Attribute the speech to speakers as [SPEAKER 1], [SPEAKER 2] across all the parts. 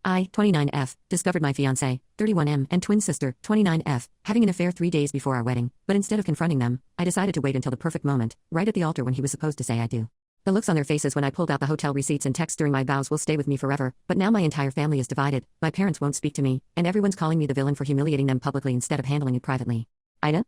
[SPEAKER 1] I, 29F, discovered my fiancé, 31M, and twin sister, 29F, having an affair 3 days before our wedding, but instead of confronting them, I decided to wait until the perfect moment, right at the altar when he was supposed to say I do. The looks on their faces when I pulled out the hotel receipts and texts during my vows will stay with me forever, but now my entire family is divided, my parents won't speak to me, and everyone's calling me the villain for humiliating them publicly instead of handling it privately. AITA?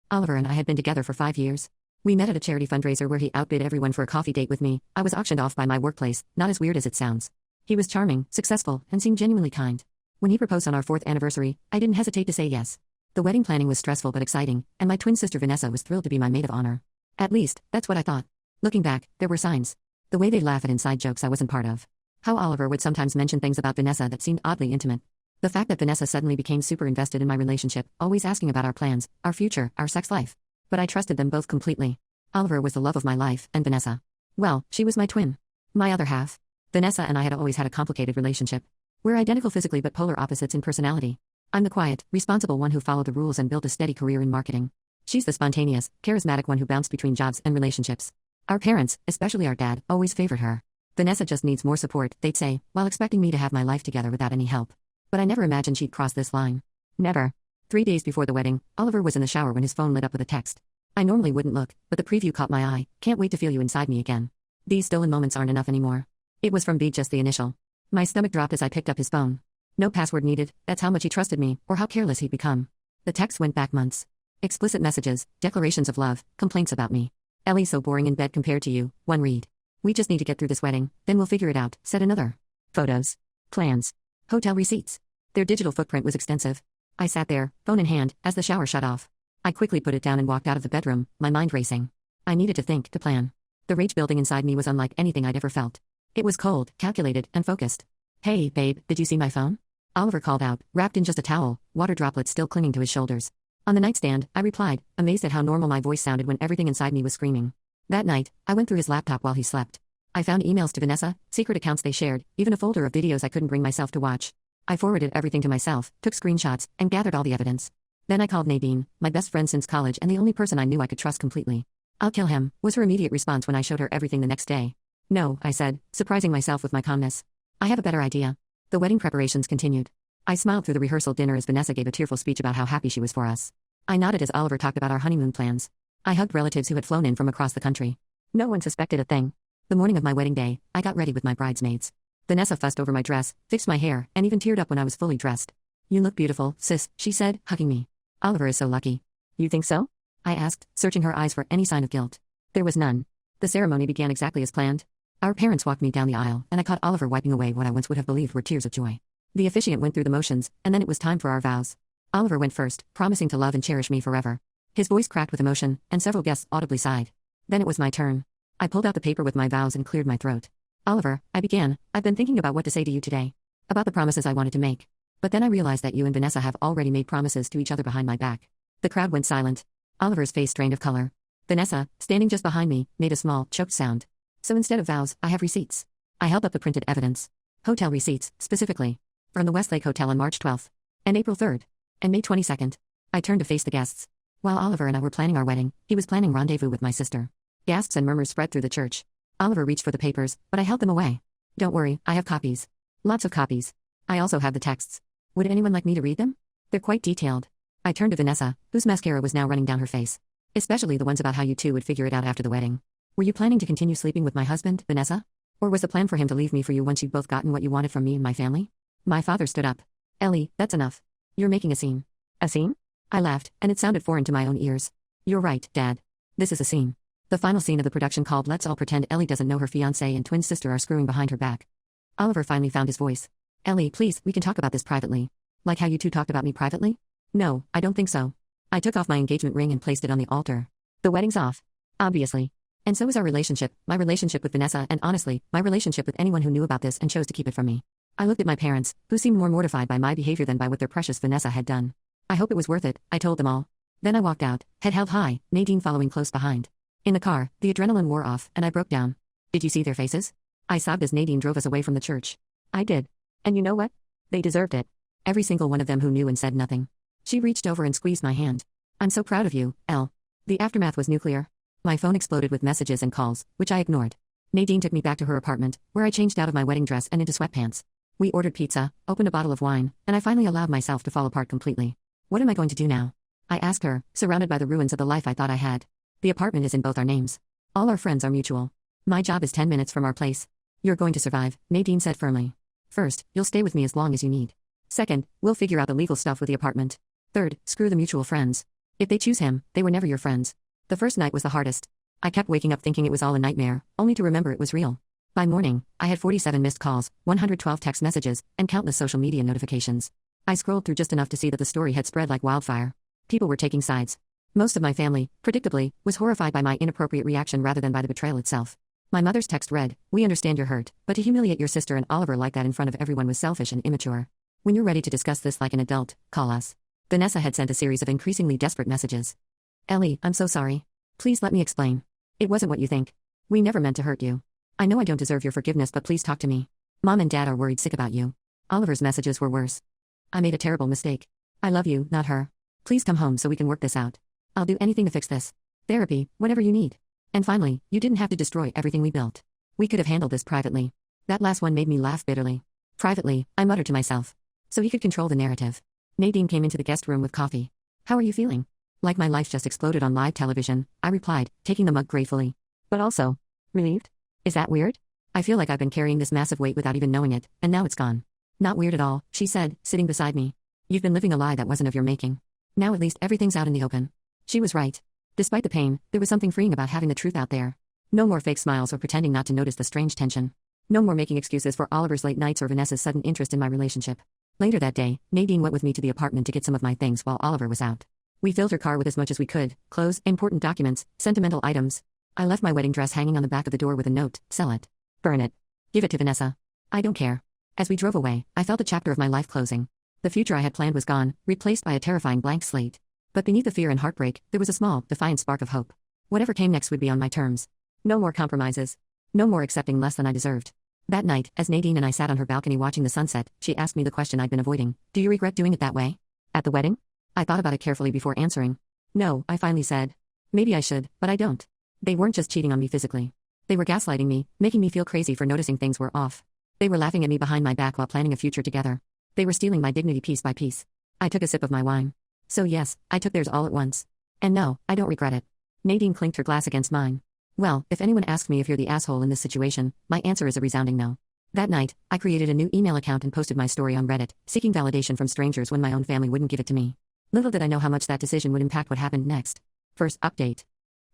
[SPEAKER 1] Oliver and I had been together for 5 years. We met at a charity fundraiser where he outbid everyone for a coffee date with me. I was auctioned off by my workplace, not as weird as it sounds. He was charming, successful, and seemed genuinely kind. When he proposed on our 4th anniversary, I didn't hesitate to say yes. The wedding planning was stressful but exciting, and my twin sister Vanessa was thrilled to be my maid of honor. At least, that's what I thought. Looking back, there were signs. The way they'd laugh at inside jokes I wasn't part of. How Oliver would sometimes mention things about Vanessa that seemed oddly intimate. The fact that Vanessa suddenly became super invested in my relationship, always asking about our plans, our future, our sex life. But I trusted them both completely. Oliver was the love of my life, and Vanessa. Well, she was my twin. My other half. Vanessa and I had always had a complicated relationship. We're identical physically but polar opposites in personality. I'm the quiet, responsible one who followed the rules and built a steady career in marketing. She's the spontaneous, charismatic one who bounced between jobs and relationships. Our parents, especially our dad, always favored her. Vanessa just needs more support, they'd say, while expecting me to have my life together without any help. But I never imagined she'd cross this line. Never. 3 days before the wedding, Oliver was in the shower when his phone lit up with a text. I normally wouldn't look, but the preview caught my eye. Can't wait to feel you inside me again. These stolen moments aren't enough anymore. It was from B, just the initial. My stomach dropped as I picked up his phone. No password needed, that's how much he trusted me, or how careless he'd become. The text went back months. Explicit messages, declarations of love, complaints about me. Ellie's so boring in bed compared to you, one read. We just need to get through this wedding, then we'll figure it out, said another. Photos. Plans. Hotel receipts. Their digital footprint was extensive. I sat there, phone in hand, as the shower shut off. I quickly put it down and walked out of the bedroom, my mind racing. I needed to think, to plan. The rage building inside me was unlike anything I'd ever felt. It was cold, calculated, and focused. Hey, babe, did you see my phone? Oliver called out, wrapped in just a towel, water droplets still clinging to his shoulders. On the nightstand, I replied, amazed at how normal my voice sounded when everything inside me was screaming. That night, I went through his laptop while he slept. I found emails to Vanessa, secret accounts they shared, even a folder of videos I couldn't bring myself to watch. I forwarded everything to myself, took screenshots, and gathered all the evidence. Then I called Nadine, my best friend since college and the only person I knew I could trust completely. I'll kill him, was her immediate response when I showed her everything the next day. No, I said, surprising myself with my calmness. I have a better idea. The wedding preparations continued. I smiled through the rehearsal dinner as Vanessa gave a tearful speech about how happy she was for us. I nodded as Oliver talked about our honeymoon plans. I hugged relatives who had flown in from across the country. No one suspected a thing. The morning of my wedding day, I got ready with my bridesmaids. Vanessa fussed over my dress, fixed my hair, and even teared up when I was fully dressed. You look beautiful, sis, she said, hugging me. Oliver is so lucky. You think so? I asked, searching her eyes for any sign of guilt. There was none. The ceremony began exactly as planned. Our parents walked me down the aisle, and I caught Oliver wiping away what I once would have believed were tears of joy. The officiant went through the motions, and then it was time for our vows. Oliver went first, promising to love and cherish me forever. His voice cracked with emotion, and several guests audibly sighed. Then it was my turn. I pulled out the paper with my vows and cleared my throat. Oliver, I began, I've been thinking about what to say to you today. About the promises I wanted to make. But then I realized that you and Vanessa have already made promises to each other behind my back. The crowd went silent. Oliver's face strained of color. Vanessa, standing just behind me, made a small, choked sound. So instead of vows, I have receipts. I held up the printed evidence. Hotel receipts, specifically. From the Westlake Hotel on March 12th. And April 3rd. And May 22nd. I turned to face the guests. While Oliver and I were planning our wedding, he was planning rendezvous with my sister. Gasps and murmurs spread through the church. Oliver reached for the papers, but I held them away. Don't worry, I have copies. Lots of copies. I also have the texts. Would anyone like me to read them? They're quite detailed. I turned to Vanessa, whose mascara was now running down her face. Especially the ones about how you two would figure it out after the wedding. Were you planning to continue sleeping with my husband, Vanessa? Or was the plan for him to leave me for you once you'd both gotten what you wanted from me and my family? My father stood up. Ellie, that's enough. You're making a scene. A scene? I laughed, and it sounded foreign to my own ears. You're right, Dad. This is a scene. The final scene of the production called Let's All Pretend Ellie Doesn't Know Her Fiancé and twin sister are screwing behind her back. Oliver finally found his voice. Ellie, please, we can talk about this privately. Like how you two talked about me privately? No, I don't think so. I took off my engagement ring and placed it on the altar. The wedding's off. Obviously. And so is our relationship, my relationship with Vanessa, and honestly, my relationship with anyone who knew about this and chose to keep it from me. I looked at my parents, who seemed more mortified by my behavior than by what their precious Vanessa had done. I hope it was worth it, I told them all. Then I walked out, head held high, Nadine following close behind. In the car, the adrenaline wore off, and I broke down. Did you see their faces? I sobbed as Nadine drove us away from the church. I did. And you know what? They deserved it. Every single one of them who knew and said nothing. She reached over and squeezed my hand. I'm so proud of you, Elle. The aftermath was nuclear. My phone exploded with messages and calls, which I ignored. Nadine took me back to her apartment, where I changed out of my wedding dress and into sweatpants. We ordered pizza, opened a bottle of wine, and I finally allowed myself to fall apart completely. What am I going to do now? I asked her, surrounded by the ruins of the life I thought I had. The apartment is in both our names. All our friends are mutual. My job is 10 minutes from our place. You're going to survive, Nadine said firmly. First, you'll stay with me as long as you need. Second, we'll figure out the legal stuff with the apartment. Third, screw the mutual friends. If they choose him, they were never your friends. The first night was the hardest. I kept waking up thinking it was all a nightmare, only to remember it was real. By morning, I had 47 missed calls, 112 text messages, and countless social media notifications. I scrolled through just enough to see that the story had spread like wildfire. People were taking sides. Most of my family, predictably, was horrified by my inappropriate reaction rather than by the betrayal itself. My mother's text read, "We understand you're hurt, but to humiliate your sister and Oliver like that in front of everyone was selfish and immature. When you're ready to discuss this like an adult, call us." Vanessa had sent a series of increasingly desperate messages. "Ellie, I'm so sorry. Please let me explain. It wasn't what you think. We never meant to hurt you. I know I don't deserve your forgiveness, but please talk to me. Mom and Dad are worried sick about you." Oliver's messages were worse. "I made a terrible mistake. I love you, not her. Please come home so we can work this out. I'll do anything to fix this. Therapy, whatever you need. And finally, you didn't have to destroy everything we built. We could have handled this privately." That last one made me laugh bitterly. Privately, I muttered to myself. So he could control the narrative. Nadine came into the guest room with coffee. "How are you feeling?" "Like my life just exploded on live television," I replied, taking the mug gratefully. "But also, relieved? Is that weird? I feel like I've been carrying this massive weight without even knowing it, and now it's gone." "Not weird at all," she said, sitting beside me. "You've been living a lie that wasn't of your making. Now at least everything's out in the open." She was right. Despite the pain, there was something freeing about having the truth out there. No more fake smiles or pretending not to notice the strange tension. No more making excuses for Oliver's late nights or Vanessa's sudden interest in my relationship. Later that day, Nadine went with me to the apartment to get some of my things while Oliver was out. We filled her car with as much as we could: clothes, important documents, sentimental items. I left my wedding dress hanging on the back of the door with a note: "Sell it. Burn it. Give it to Vanessa. I don't care." As we drove away, I felt a chapter of my life closing. The future I had planned was gone, replaced by a terrifying blank slate. But beneath the fear and heartbreak, there was a small, defiant spark of hope. Whatever came next would be on my terms. No more compromises. No more accepting less than I deserved. That night, as Nadine and I sat on her balcony watching the sunset, she asked me the question I'd been avoiding: "Do you regret doing it that way? At the wedding?" I thought about it carefully before answering. "No," I finally said. "Maybe I should, but I don't. They weren't just cheating on me physically. They were gaslighting me, making me feel crazy for noticing things were off. They were laughing at me behind my back while planning a future together. They were stealing my dignity piece by piece." I took a sip of my wine. "So yes, I took theirs all at once. And no, I don't regret it." Nadine clinked her glass against mine. "Well, if anyone asks me if you're the asshole in this situation, my answer is a resounding no." That night, I created a new email account and posted my story on Reddit, seeking validation from strangers when my own family wouldn't give it to me. Little did I know how much that decision would impact what happened next. First update.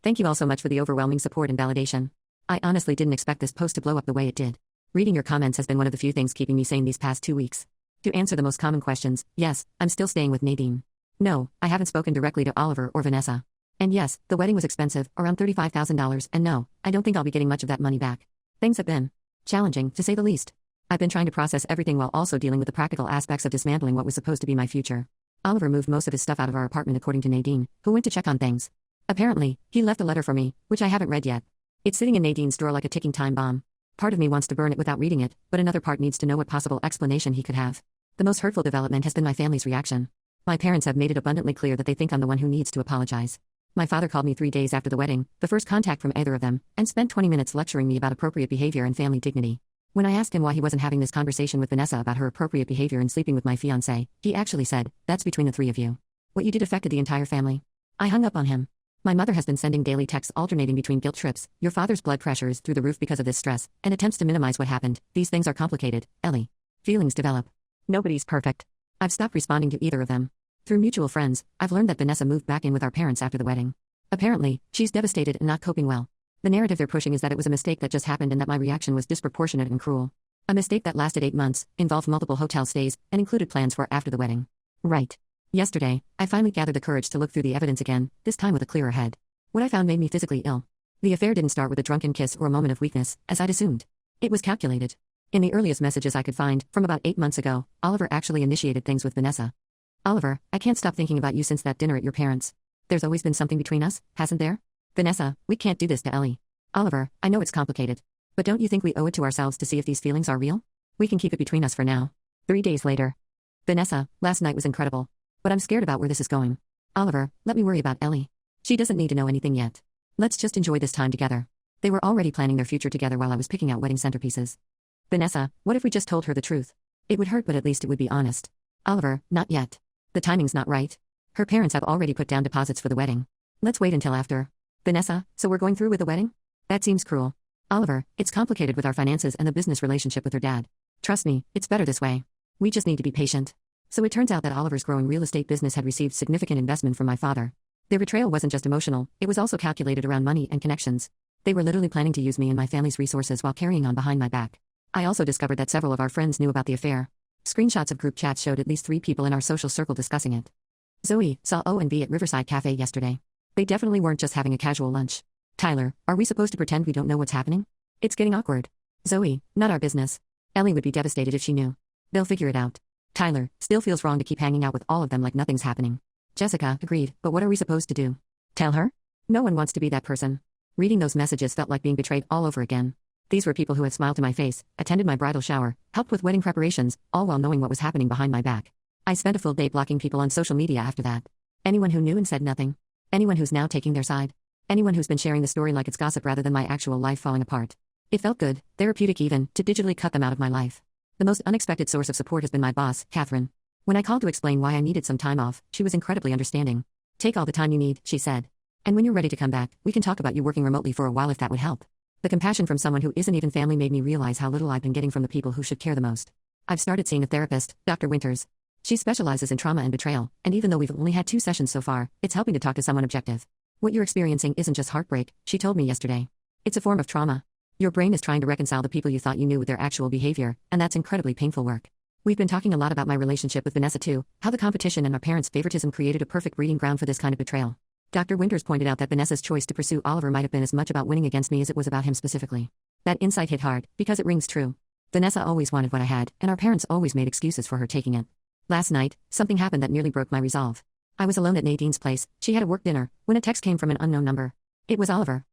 [SPEAKER 1] Thank you all so much for the overwhelming support and validation. I honestly didn't expect this post to blow up the way it did. Reading your comments has been one of the few things keeping me sane these past 2 weeks. To answer the most common questions: yes, I'm still staying with Nadine. No, I haven't spoken directly to Oliver or Vanessa. And yes, the wedding was expensive, around $35,000, and no, I don't think I'll be getting much of that money back. Things have been challenging, to say the least. I've been trying to process everything while also dealing with the practical aspects of dismantling what was supposed to be my future. Oliver moved most of his stuff out of our apartment according to Nadine, who went to check on things. Apparently, he left a letter for me, which I haven't read yet. It's sitting in Nadine's drawer like a ticking time bomb. Part of me wants to burn it without reading it, but another part needs to know what possible explanation he could have. The most hurtful development has been my family's reaction. My parents have made it abundantly clear that they think I'm the one who needs to apologize. My father called me 3 days after the wedding, the first contact from either of them, and spent 20 minutes lecturing me about appropriate behavior and family dignity. When I asked him why he wasn't having this conversation with Vanessa about her appropriate behavior and sleeping with my fiancé, he actually said, "That's between the three of you. What you did affected the entire family." I hung up on him. My mother has been sending daily texts alternating between guilt trips: "Your father's blood pressure is through the roof because of this stress," and attempts to minimize what happened. "These things are complicated, Ellie. Feelings develop. Nobody's perfect." I've stopped responding to either of them. Through mutual friends, I've learned that Vanessa moved back in with our parents after the wedding. Apparently, she's devastated and not coping well. The narrative they're pushing is that it was a mistake that just happened and that my reaction was disproportionate and cruel. A mistake that lasted 8 months, involved multiple hotel stays, and included plans for after the wedding. Right. Yesterday, I finally gathered the courage to look through the evidence again, this time with a clearer head. What I found made me physically ill. The affair didn't start with a drunken kiss or a moment of weakness, as I'd assumed. It was calculated. In the earliest messages I could find, from about 8 months ago, Oliver actually initiated things with Vanessa. "Oliver, I can't stop thinking about you since that dinner at your parents'. There's always been something between us, hasn't there? Vanessa, we can't do this to Ellie. Oliver, I know it's complicated. But don't you think we owe it to ourselves to see if these feelings are real? We can keep it between us for now." 3 days later. "Vanessa, last night was incredible. But I'm scared about where this is going. Oliver, let me worry about Ellie. She doesn't need to know anything yet. Let's just enjoy this time together." They were already planning their future together while I was picking out wedding centerpieces. "Vanessa, what if we just told her the truth? It would hurt, but at least it would be honest. Oliver, not yet. The timing's not right. Her parents have already put down deposits for the wedding. Let's wait until after. Vanessa, so we're going through with the wedding? That seems cruel. Oliver, it's complicated with our finances and the business relationship with her dad. Trust me, it's better this way. We just need to be patient. So it turns out that Oliver's growing real estate business had received significant investment from my father. Their betrayal wasn't just emotional, it was also calculated around money and connections. They were literally planning to use me and my family's resources while carrying on behind my back. I also discovered that several of our friends knew about the affair. Screenshots of group chats showed at least 3 people in our social circle discussing it. Zoe saw O and B at Riverside Cafe yesterday. They definitely weren't just having a casual lunch. Tyler, are we supposed to pretend we don't know what's happening? It's getting awkward. Zoe, not our business. Ellie would be devastated if she knew. They'll figure it out. Tyler, still feels wrong to keep hanging out with all of them like nothing's happening. Jessica, agreed, but what are we supposed to do? Tell her? No one wants to be that person. Reading those messages felt like being betrayed all over again. These were people who had smiled to my face, attended my bridal shower, helped with wedding preparations, all while knowing what was happening behind my back. I spent a full day blocking people on social media after that. Anyone who knew and said nothing. Anyone who's now taking their side. Anyone who's been sharing the story like it's gossip rather than my actual life falling apart. It felt good, therapeutic even, to digitally cut them out of my life. The most unexpected source of support has been my boss, Catherine. When I called to explain why I needed some time off, she was incredibly understanding. Take all the time you need, she said. And when you're ready to come back, we can talk about you working remotely for a while if that would help. The compassion from someone who isn't even family made me realize how little I've been getting from the people who should care the most. I've started seeing a therapist, Dr. Winters. She specializes in trauma and betrayal, and even though we've only had 2 sessions so far, it's helping to talk to someone objective. What you're experiencing isn't just heartbreak, she told me yesterday. It's a form of trauma. Your brain is trying to reconcile the people you thought you knew with their actual behavior, and that's incredibly painful work. We've been talking a lot about my relationship with Vanessa too, how the competition and our parents' favoritism created a perfect breeding ground for this kind of betrayal. Dr. Winters pointed out that Vanessa's choice to pursue Oliver might have been as much about winning against me as it was about him specifically. That insight hit hard, because it rings true. Vanessa always wanted what I had, and our parents always made excuses for her taking it. Last night, something happened that nearly broke my resolve. I was alone at Nadine's place, she had a work dinner, when a text came from an unknown number. It was Oliver.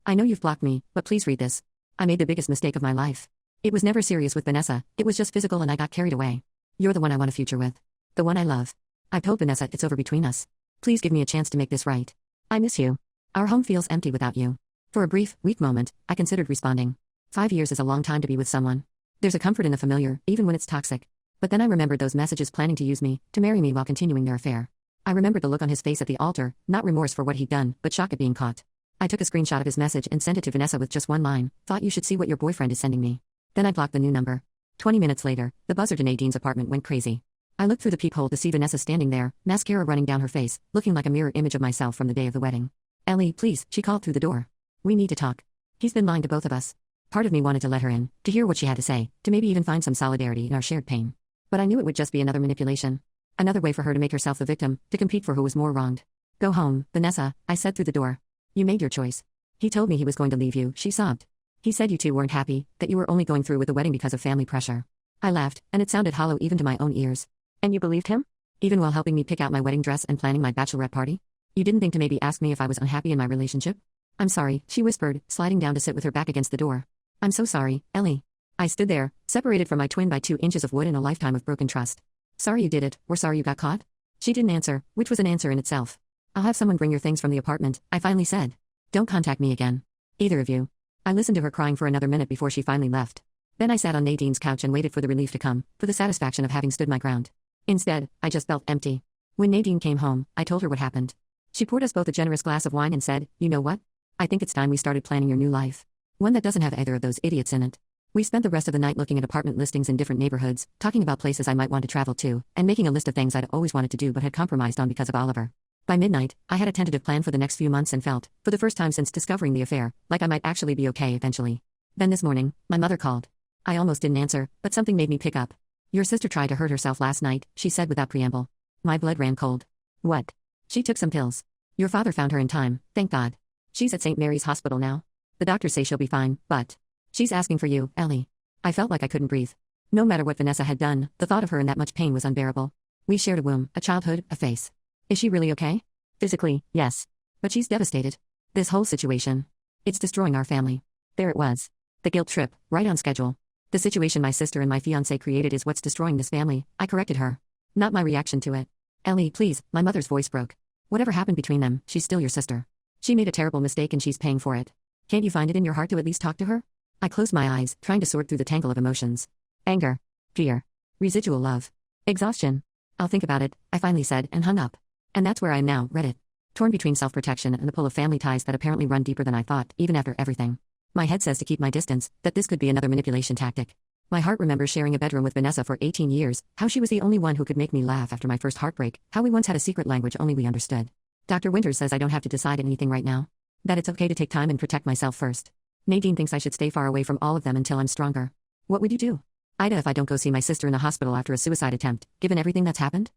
[SPEAKER 1] I know you've blocked me, but please read this. I made the biggest mistake of my life. It was never serious with Vanessa, it was just physical and I got carried away. You're the one I want a future with. The one I love. I told Vanessa it's over between us. Please give me a chance to make this right. I miss you. Our home feels empty without you. For a brief, weak moment, I considered responding. 5 years is a long time to be with someone. There's a comfort in the familiar, even when it's toxic. But then I remembered those messages planning to use me, to marry me while continuing their affair. I remembered the look on his face at the altar, not remorse for what he'd done, but shock at being caught. I took a screenshot of his message and sent it to Vanessa with just one line, thought you should see what your boyfriend is sending me. Then I blocked the new number. 20 minutes later, the buzzer to Nadine's apartment went crazy. I looked through the peephole to see Vanessa standing there, mascara running down her face, looking like a mirror image of myself from the day of the wedding. Ellie, please, she called through the door. We need to talk. He's been lying to both of us. Part of me wanted to let her in, to hear what she had to say, to maybe even find some solidarity in our shared pain. But I knew it would just be another manipulation. Another way for her to make herself the victim, to compete for who was more wronged. Go home, Vanessa, I said through the door. You made your choice. He told me he was going to leave you, she sobbed. He said you two weren't happy, that you were only going through with the wedding because of family pressure. I laughed, and it sounded hollow even to my own ears. And you believed him? Even while helping me pick out my wedding dress and planning my bachelorette party? You didn't think to maybe ask me if I was unhappy in my relationship? I'm sorry, she whispered, sliding down to sit with her back against the door. I'm so sorry, Ellie. I stood there, separated from my twin by 2 inches of wood in a lifetime of broken trust. Sorry you did it, or sorry you got caught? She didn't answer, which was an answer in itself. I'll have someone bring your things from the apartment, I finally said. Don't contact me again. Either of you. I listened to her crying for another minute before she finally left. Then I sat on Nadine's couch and waited for the relief to come, for the satisfaction of having stood my ground. Instead, I just felt empty. When Nadine came home, I told her what happened. She poured us both a generous glass of wine and said, you know what? I think it's time we started planning your new life. One that doesn't have either of those idiots in it. We spent the rest of the night looking at apartment listings in different neighborhoods, talking about places I might want to travel to, and making a list of things I'd always wanted to do but had compromised on because of Oliver. By midnight, I had a tentative plan for the next few months and felt, for the first time since discovering the affair, like I might actually be okay eventually. Then this morning, my mother called. I almost didn't answer, but something made me pick up. Your sister tried to hurt herself last night, she said without preamble. My blood ran cold. What? She took some pills. Your father found her in time, thank God. She's at St. Mary's Hospital now. The doctors say she'll be fine, but she's asking for you, Ellie. I felt like I couldn't breathe. No matter what Vanessa had done, the thought of her in that much pain was unbearable. We shared a womb, a childhood, a face. Is she really okay? Physically, yes. But she's devastated. This whole situation. It's destroying our family. There it was. The guilt trip, right on schedule. The situation my sister and my fiancé created is what's destroying this family, I corrected her. Not my reaction to it. Ellie, please, my mother's voice broke. Whatever happened between them, she's still your sister. She made a terrible mistake and she's paying for it. Can't you find it in your heart to at least talk to her? I closed my eyes, trying to sort through the tangle of emotions. Anger. Fear. Residual love. Exhaustion. I'll think about it, I finally said, and hung up. And that's where I am now, Reddit. Torn between self-protection and the pull of family ties that apparently run deeper than I thought, even after everything. My head says to keep my distance, that this could be another manipulation tactic. My heart remembers sharing a bedroom with Vanessa for 18 years, how she was the only one who could make me laugh after my first heartbreak, how we once had a secret language only we understood. Dr. Winters says I don't have to decide anything right now. That it's okay to take time and protect myself first. Nadine thinks I should stay far away from all of them until I'm stronger. What would you do, AITA, if I don't go see my sister in the hospital after a suicide attempt, given everything that's happened?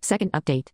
[SPEAKER 1] Second update.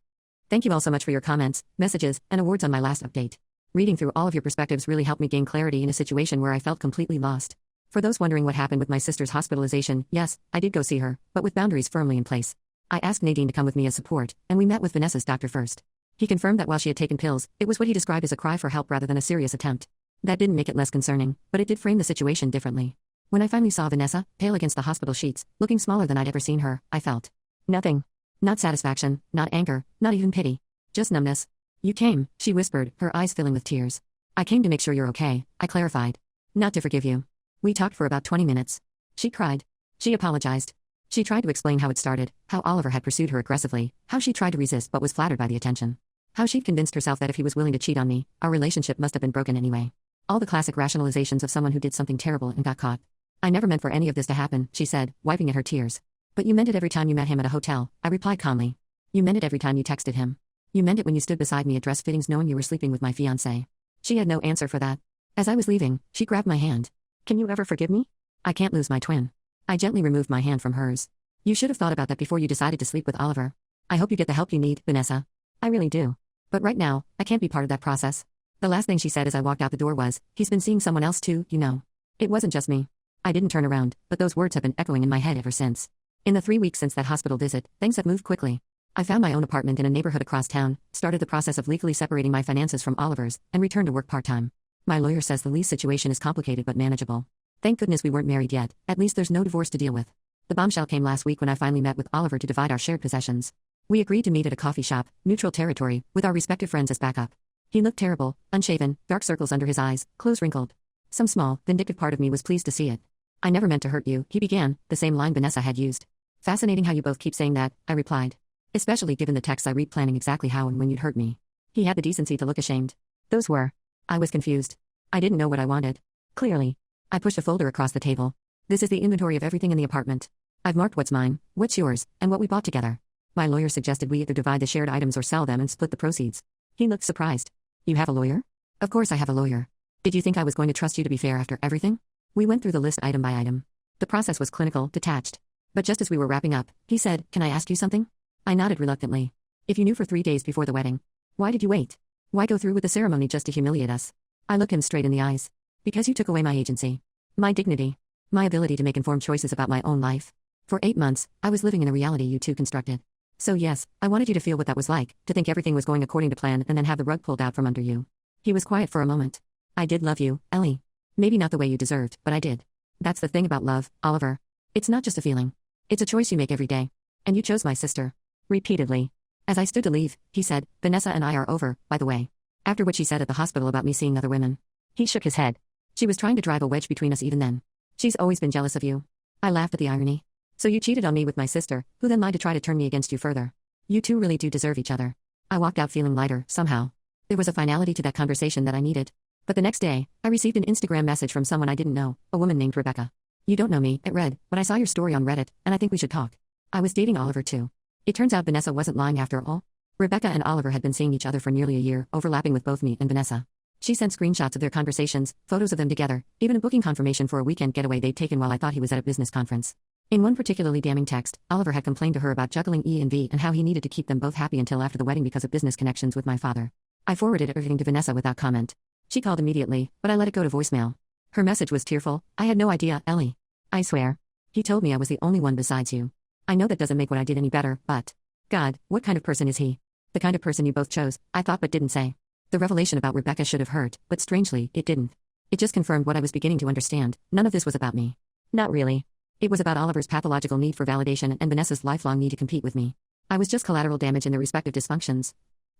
[SPEAKER 1] Thank you all so much for your comments, messages, and awards on my last update. Reading through all of your perspectives really helped me gain clarity in a situation where I felt completely lost. For those wondering what happened with my sister's hospitalization, yes, I did go see her, but with boundaries firmly in place. I asked Nadine to come with me as support, and we met with Vanessa's doctor first. He confirmed that while she had taken pills, it was what he described as a cry for help rather than a serious attempt. That didn't make it less concerning, but it did frame the situation differently. When I finally saw Vanessa, pale against the hospital sheets, looking smaller than I'd ever seen her, I felt nothing. Not satisfaction, not anger, not even pity. Just numbness. You came, she whispered, her eyes filling with tears. I came to make sure you're okay, I clarified. Not to forgive you. We talked for about 20 minutes. She cried. She apologized. She tried to explain how it started, how Oliver had pursued her aggressively, how she tried to resist but was flattered by the attention. How she'd convinced herself that if he was willing to cheat on me, our relationship must have been broken anyway. All the classic rationalizations of someone who did something terrible and got caught. I never meant for any of this to happen, she said, wiping at her tears. But you meant it every time you met him at a hotel, I replied calmly. You meant it every time you texted him. You meant it when you stood beside me at dress fittings knowing you were sleeping with my fiancé. She had no answer for that. As I was leaving, she grabbed my hand. Can you ever forgive me? I can't lose my twin. I gently removed my hand from hers. You should have thought about that before you decided to sleep with Oliver. I hope you get the help you need, Vanessa. I really do. But right now, I can't be part of that process. The last thing she said as I walked out the door was, he's been seeing someone else too, you know. It wasn't just me. I didn't turn around, but those words have been echoing in my head ever since. In the 3 weeks since that hospital visit, things have moved quickly. I found my own apartment in a neighborhood across town, started the process of legally separating my finances from Oliver's, and returned to work part-time. My lawyer says the lease situation is complicated but manageable. Thank goodness we weren't married yet, at least there's no divorce to deal with. The bombshell came last week when I finally met with Oliver to divide our shared possessions. We agreed to meet at a coffee shop, neutral territory, with our respective friends as backup. He looked terrible, unshaven, dark circles under his eyes, clothes wrinkled. Some small, vindictive part of me was pleased to see it. I never meant to hurt you, he began, the same line Vanessa had used. Fascinating how you both keep saying that, I replied. Especially given the texts I read planning exactly how and when you'd hurt me. He had the decency to look ashamed. Those were. I was confused. I didn't know what I wanted. Clearly. I pushed a folder across the table. This is the inventory of everything in the apartment. I've marked what's mine, what's yours, and what we bought together. My lawyer suggested we either divide the shared items or sell them and split the proceeds. He looked surprised. You have a lawyer? Of course I have a lawyer. Did you think I was going to trust you to be fair after everything? We went through the list item by item. The process was clinical, detached. But just as we were wrapping up, he said, "Can I ask you something?" I nodded reluctantly. If you knew for 3 days before the wedding, why did you wait? Why go through with the ceremony just to humiliate us? I looked him straight in the eyes. Because you took away my agency. My dignity. My ability to make informed choices about my own life. For 8 months, I was living in a reality you two constructed. So yes, I wanted you to feel what that was like, to think everything was going according to plan and then have the rug pulled out from under you. He was quiet for a moment. I did love you, Ellie. Maybe not the way you deserved, but I did. That's the thing about love, Oliver. It's not just a feeling. It's a choice you make every day. And you chose my sister. Repeatedly. As I stood to leave, he said, Vanessa and I are over, by the way. After what she said at the hospital about me seeing other women. He shook his head. She was trying to drive a wedge between us even then. She's always been jealous of you. I laughed at the irony. So you cheated on me with my sister, who then lied to try to turn me against you further. You two really do deserve each other. I walked out feeling lighter, somehow. There was a finality to that conversation that I needed. But the next day, I received an Instagram message from someone I didn't know, a woman named Rebecca. You don't know me, it read, but I saw your story on Reddit, and I think we should talk. I was dating Oliver too. It turns out Vanessa wasn't lying after all. Rebecca and Oliver had been seeing each other for nearly a year, overlapping with both me and Vanessa. She sent screenshots of their conversations, photos of them together, even a booking confirmation for a weekend getaway they'd taken while I thought he was at a business conference. In one particularly damning text, Oliver had complained to her about juggling E and V and how he needed to keep them both happy until after the wedding because of business connections with my father. I forwarded everything to Vanessa without comment. She called immediately, but I let it go to voicemail. Her message was tearful. I had no idea, Ellie. I swear. He told me I was the only one besides you. I know that doesn't make what I did any better, but... God, what kind of person is he? The kind of person you both chose, I thought but didn't say. The revelation about Rebecca should have hurt, but strangely, it didn't. It just confirmed what I was beginning to understand. None of this was about me. Not really. It was about Oliver's pathological need for validation and Vanessa's lifelong need to compete with me. I was just collateral damage in their respective dysfunctions.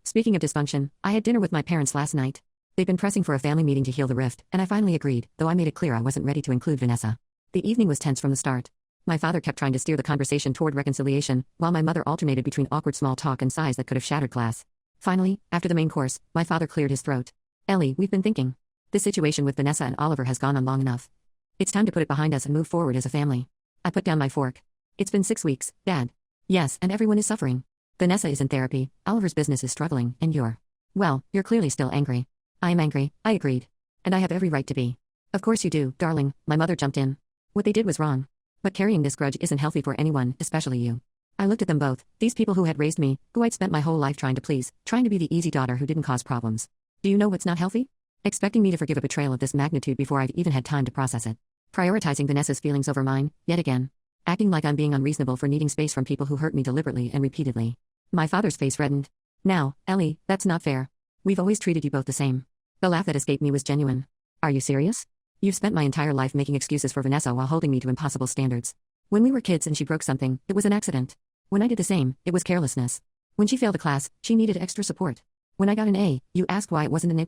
[SPEAKER 1] Speaking of dysfunction, I had dinner with my parents last night. They'd been pressing for a family meeting to heal the rift, and I finally agreed, though I made it clear I wasn't ready to include Vanessa. The evening was tense from the start. My father kept trying to steer the conversation toward reconciliation, while my mother alternated between awkward small talk and sighs that could have shattered glass. Finally, after the main course, my father cleared his throat. Ellie, we've been thinking. This situation with Vanessa and Oliver has gone on long enough. It's time to put it behind us and move forward as a family. I put down my fork. It's been 6 weeks, Dad. Yes, and everyone is suffering. Vanessa is in therapy, Oliver's business is struggling, and you're clearly still angry. I am angry, I agreed. And I have every right to be. Of course you do, darling, my mother jumped in. What they did was wrong. But carrying this grudge isn't healthy for anyone, especially you. I looked at them both, these people who had raised me, who I'd spent my whole life trying to please, trying to be the easy daughter who didn't cause problems. Do you know what's not healthy? Expecting me to forgive a betrayal of this magnitude before I've even had time to process it. Prioritizing Vanessa's feelings over mine, yet again. Acting like I'm being unreasonable for needing space from people who hurt me deliberately and repeatedly. My father's face reddened. Now, Ellie, that's not fair. We've always treated you both the same. The laugh that escaped me was genuine. Are you serious? You've spent my entire life making excuses for Vanessa while holding me to impossible standards. When we were kids and she broke something, it was an accident. When I did the same, it was carelessness. When she failed a class, she needed extra support. When I got an A, you asked why it wasn't an A+.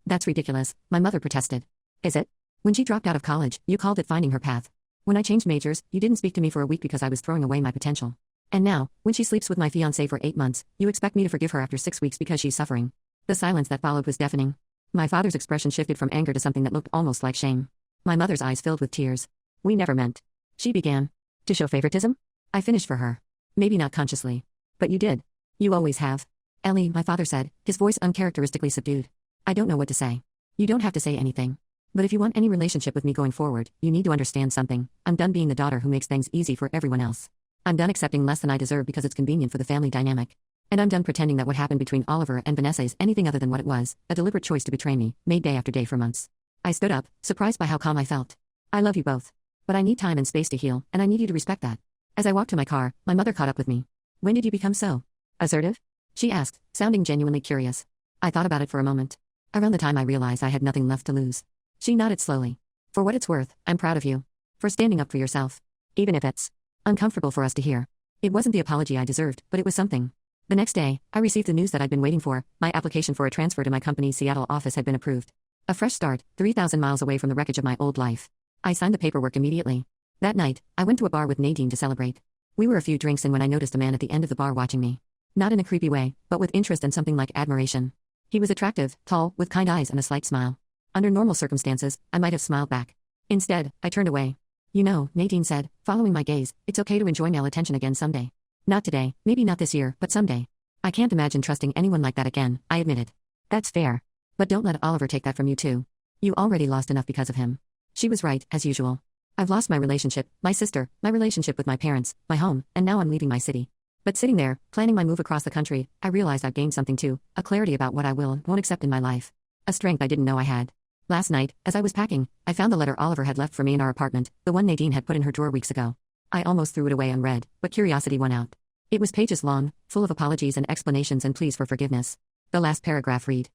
[SPEAKER 1] That's ridiculous, my mother protested. Is it? When she dropped out of college, you called it finding her path. When I changed majors, you didn't speak to me for a week because I was throwing away my potential. And now, when she sleeps with my fiancé for 8 months, you expect me to forgive her after 6 weeks because she's suffering. The silence that followed was deafening. My father's expression shifted from anger to something that looked almost like shame. My mother's eyes filled with tears. We never meant. She began. To show favoritism? I finished for her. Maybe not consciously. But you did. You always have. Ellie, my father said, his voice uncharacteristically subdued. I don't know what to say. You don't have to say anything. But if you want any relationship with me going forward, you need to understand something. I'm done being the daughter who makes things easy for everyone else. I'm done accepting less than I deserve because it's convenient for the family dynamic. And I'm done pretending that what happened between Oliver and Vanessa is anything other than what it was, a deliberate choice to betray me, made day after day for months. I stood up, surprised by how calm I felt. I love you both. But I need time and space to heal, and I need you to respect that. As I walked to my car, my mother caught up with me. When did you become so assertive? She asked, sounding genuinely curious. I thought about it for a moment. Around the time I realized I had nothing left to lose. She nodded slowly. For what it's worth, I'm proud of you. For standing up for yourself. Even if it's uncomfortable for us to hear. It wasn't the apology I deserved, but it was something. The next day, I received the news that I'd been waiting for. My application for a transfer to my company's Seattle office had been approved. A fresh start, 3,000 miles away from the wreckage of my old life. I signed the paperwork immediately. That night, I went to a bar with Nadine to celebrate. We were a few drinks in when I noticed a man at the end of the bar watching me. Not in a creepy way, but with interest and something like admiration. He was attractive, tall, with kind eyes and a slight smile. Under normal circumstances, I might have smiled back. Instead, I turned away. You know, Nadine said, following my gaze, it's okay to enjoy male attention again someday. Not today, maybe not this year, but someday. I can't imagine trusting anyone like that again, I admitted. That's fair. But don't let Oliver take that from you too. You already lost enough because of him. She was right, as usual. I've lost my relationship, my sister, my relationship with my parents, my home, and now I'm leaving my city. But sitting there, planning my move across the country, I realized I've gained something too, a clarity about what I will and won't accept in my life. A strength I didn't know I had. Last night, as I was packing, I found the letter Oliver had left for me in our apartment, the one Nadine had put in her drawer weeks ago. I almost threw it away unread, but curiosity won out. It was pages long, full of apologies and explanations and pleas for forgiveness. The last paragraph read.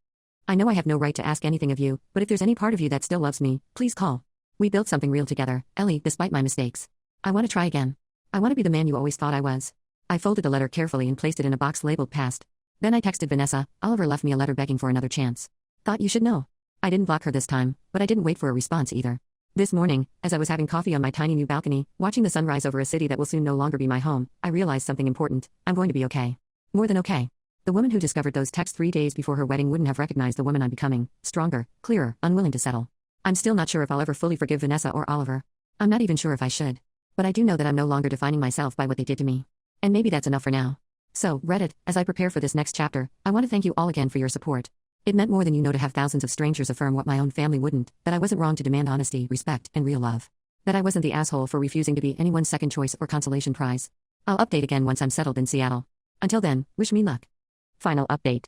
[SPEAKER 1] I know I have no right to ask anything of you, but if there's any part of you that still loves me, please call. We built something real together, Ellie, despite my mistakes. I want to try again. I want to be the man you always thought I was. I folded the letter carefully and placed it in a box labeled past. Then I texted Vanessa. Oliver left me a letter begging for another chance. Thought you should know. I didn't block her this time, but I didn't wait for a response either. This morning, as I was having coffee on my tiny new balcony, watching the sunrise over a city that will soon no longer be my home, I realized something important. I'm going to be okay. More than okay. The woman who discovered those texts 3 days before her wedding wouldn't have recognized the woman I'm becoming, stronger, clearer, unwilling to settle. I'm still not sure if I'll ever fully forgive Vanessa or Oliver. I'm not even sure if I should. But I do know that I'm no longer defining myself by what they did to me. And maybe that's enough for now. So, Reddit, as I prepare for this next chapter, I want to thank you all again for your support. It meant more than you know to have thousands of strangers affirm what my own family wouldn't, that I wasn't wrong to demand honesty, respect, and real love. That I wasn't the asshole for refusing to be anyone's second choice or consolation prize. I'll update again once I'm settled in Seattle. Until then, wish me luck. Final update.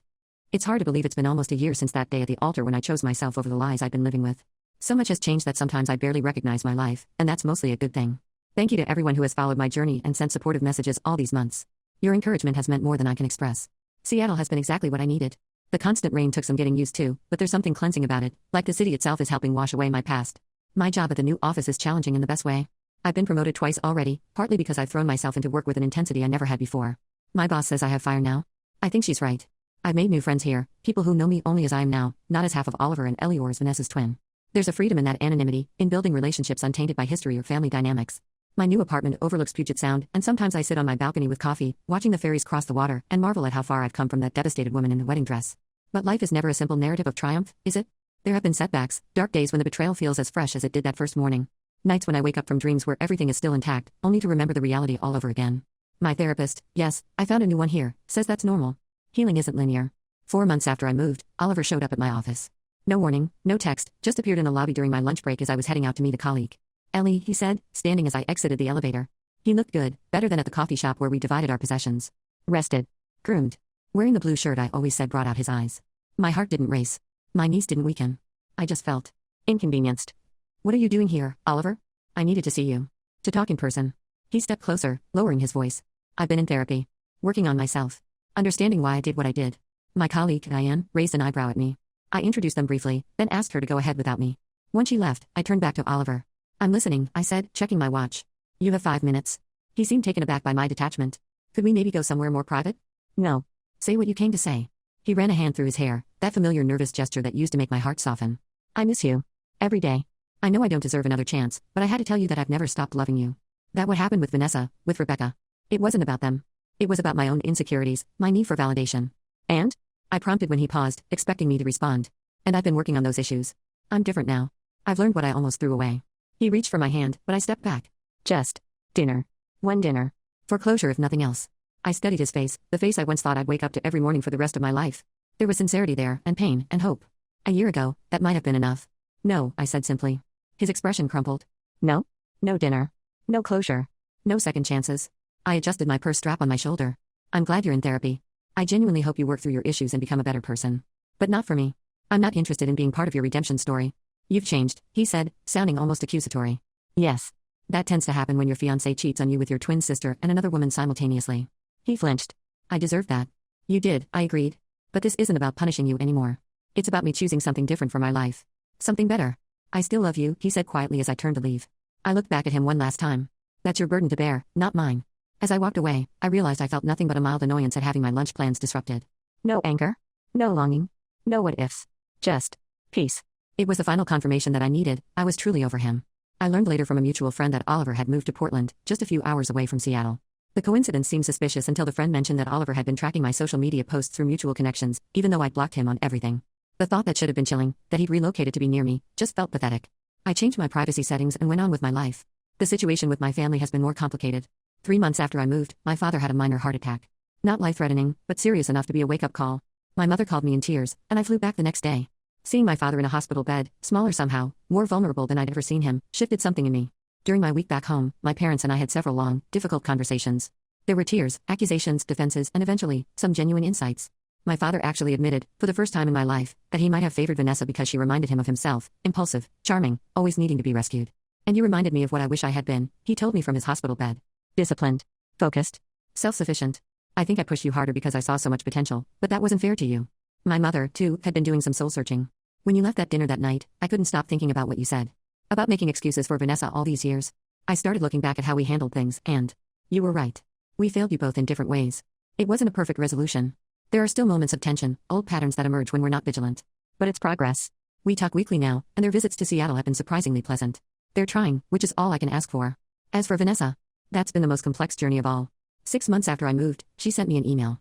[SPEAKER 1] It's hard to believe it's been almost a year since that day at the altar when I chose myself over the lies I'd been living with. So much has changed that sometimes I barely recognize my life, and that's mostly a good thing. Thank you to everyone who has followed my journey and sent supportive messages all these months. Your encouragement has meant more than I can express. Seattle has been exactly what I needed. The constant rain took some getting used to, but there's something cleansing about it, like the city itself is helping wash away my past. My job at the new office is challenging in the best way. I've been promoted twice already, partly because I've thrown myself into work with an intensity I never had before. My boss says I have fire now. I think she's right. I've made new friends here, people who know me only as I am now, not as half of Oliver and Ellie or as Vanessa's twin. There's a freedom in that anonymity, in building relationships untainted by history or family dynamics. My new apartment overlooks Puget Sound, and sometimes I sit on my balcony with coffee, watching the ferries cross the water, and marvel at how far I've come from that devastated woman in the wedding dress. But life is never a simple narrative of triumph, is it? There have been setbacks, dark days when the betrayal feels as fresh as it did that first morning. Nights when I wake up from dreams where everything is still intact, only to remember the reality all over again. My therapist, yes, I found a new one here, says that's normal. Healing isn't linear. 4 months after I moved, Oliver showed up at my office. No warning, no text, just appeared in the lobby during my lunch break as I was heading out to meet a colleague. "Ellie," he said, standing as I exited the elevator. He looked good, better than at the coffee shop where we divided our possessions. Rested. Groomed. Wearing the blue shirt I always said brought out his eyes. My heart didn't race. My knees didn't weaken. I just felt inconvenienced. "What are you doing here, Oliver?" "I needed to see you. To talk in person." He stepped closer, lowering his voice. "I've been in therapy. Working on myself. Understanding why I did what I did." My colleague, Diane, raised an eyebrow at me. I introduced them briefly, then asked her to go ahead without me. When she left, I turned back to Oliver. "I'm listening," I said, checking my watch. "You have 5 minutes." He seemed taken aback by my detachment. "Could we maybe go somewhere more private?" "No. Say what you came to say." He ran a hand through his hair, that familiar nervous gesture that used to make my heart soften. "I miss you. Every day. I know I don't deserve another chance, but I had to tell you that I've never stopped loving you. That what happened with Vanessa, with Rebecca. It wasn't about them. It was about my own insecurities, my need for validation." "And?" I prompted when he paused, expecting me to respond. "And I've been working on those issues. I'm different now. I've learned what I almost threw away." He reached for my hand, but I stepped back. "Just dinner. One dinner. For closure if nothing else." I studied his face, the face I once thought I'd wake up to every morning for the rest of my life. There was sincerity there, and pain, and hope. A year ago, that might have been enough. "No," I said simply. His expression crumpled. "No? No dinner. No closure. No second chances." I adjusted my purse strap on my shoulder. "I'm glad you're in therapy. I genuinely hope you work through your issues and become a better person. But not for me. I'm not interested in being part of your redemption story." "You've changed," he said, sounding almost accusatory. "Yes. That tends to happen when your fiancé cheats on you with your twin sister and another woman simultaneously." He flinched. "I deserve that." "You did," I agreed. "But this isn't about punishing you anymore. It's about me choosing something different for my life. Something better." "I still love you," he said quietly as I turned to leave. I looked back at him one last time. "That's your burden to bear, not mine." As I walked away, I realized I felt nothing but a mild annoyance at having my lunch plans disrupted. No anger. No longing. No what-ifs. Just peace. It was the final confirmation that I needed. I was truly over him. I learned later from a mutual friend that Oliver had moved to Portland, just a few hours away from Seattle. The coincidence seemed suspicious until the friend mentioned that Oliver had been tracking my social media posts through mutual connections, even though I'd blocked him on everything. The thought that should have been chilling, that he'd relocated to be near me, just felt pathetic. I changed my privacy settings and went on with my life. The situation with my family has been more complicated. 3 months after I moved, my father had a minor heart attack. Not life-threatening, but serious enough to be a wake-up call. My mother called me in tears, and I flew back the next day. Seeing my father in a hospital bed, smaller somehow, more vulnerable than I'd ever seen him, shifted something in me. During my week back home, my parents and I had several long, difficult conversations. There were tears, accusations, defenses, and eventually, some genuine insights. My father actually admitted, for the first time in my life, that he might have favored Vanessa because she reminded him of himself, impulsive, charming, always needing to be rescued. "And you reminded me of what I wish I had been," he told me from his hospital bed. "Disciplined. Focused. Self-sufficient. I think I pushed you harder because I saw so much potential, but that wasn't fair to you." My mother, too, had been doing some soul-searching. "When you left that dinner that night, I couldn't stop thinking about what you said. About making excuses for Vanessa all these years. I started looking back at how we handled things, and you were right. We failed you both in different ways. It wasn't a perfect resolution. There are still moments of tension, old patterns that emerge when we're not vigilant. But it's progress. We talk weekly now, and their visits to Seattle have been surprisingly pleasant. They're trying, which is all I can ask for. As for Vanessa, that's been the most complex journey of all. 6 months after I moved, she sent me an email.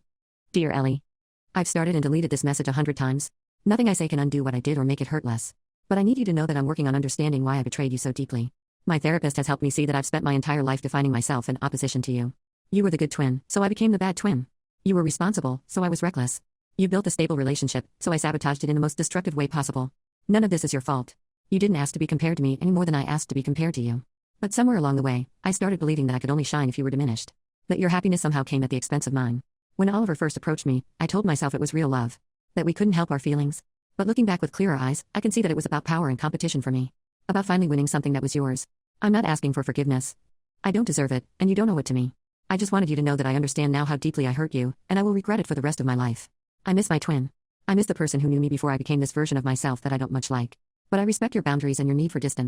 [SPEAKER 1] "Dear Ellie, I've started and deleted this message 100 times. Nothing I say can undo what I did or make it hurt less. But I need you to know that I'm working on understanding why I betrayed you so deeply. My therapist has helped me see that I've spent my entire life defining myself in opposition to you. You were the good twin, so I became the bad twin. You were responsible, so I was reckless. You built a stable relationship, so I sabotaged it in the most destructive way possible. None of this is your fault. You didn't ask to be compared to me any more than I asked to be compared to you. But somewhere along the way, I started believing that I could only shine if you were diminished. That your happiness somehow came at the expense of mine. When Oliver first approached me, I told myself it was real love. That we couldn't help our feelings. But looking back with clearer eyes, I can see that it was about power and competition for me. About finally winning something that was yours. I'm not asking for forgiveness. I don't deserve it, and you don't owe it to me. I just wanted you to know that I understand now how deeply I hurt you, and I will regret it for the rest of my life. I miss my twin. I miss the person who knew me before I became this version of myself that I don't much like. But I respect your boundaries and your need for distance.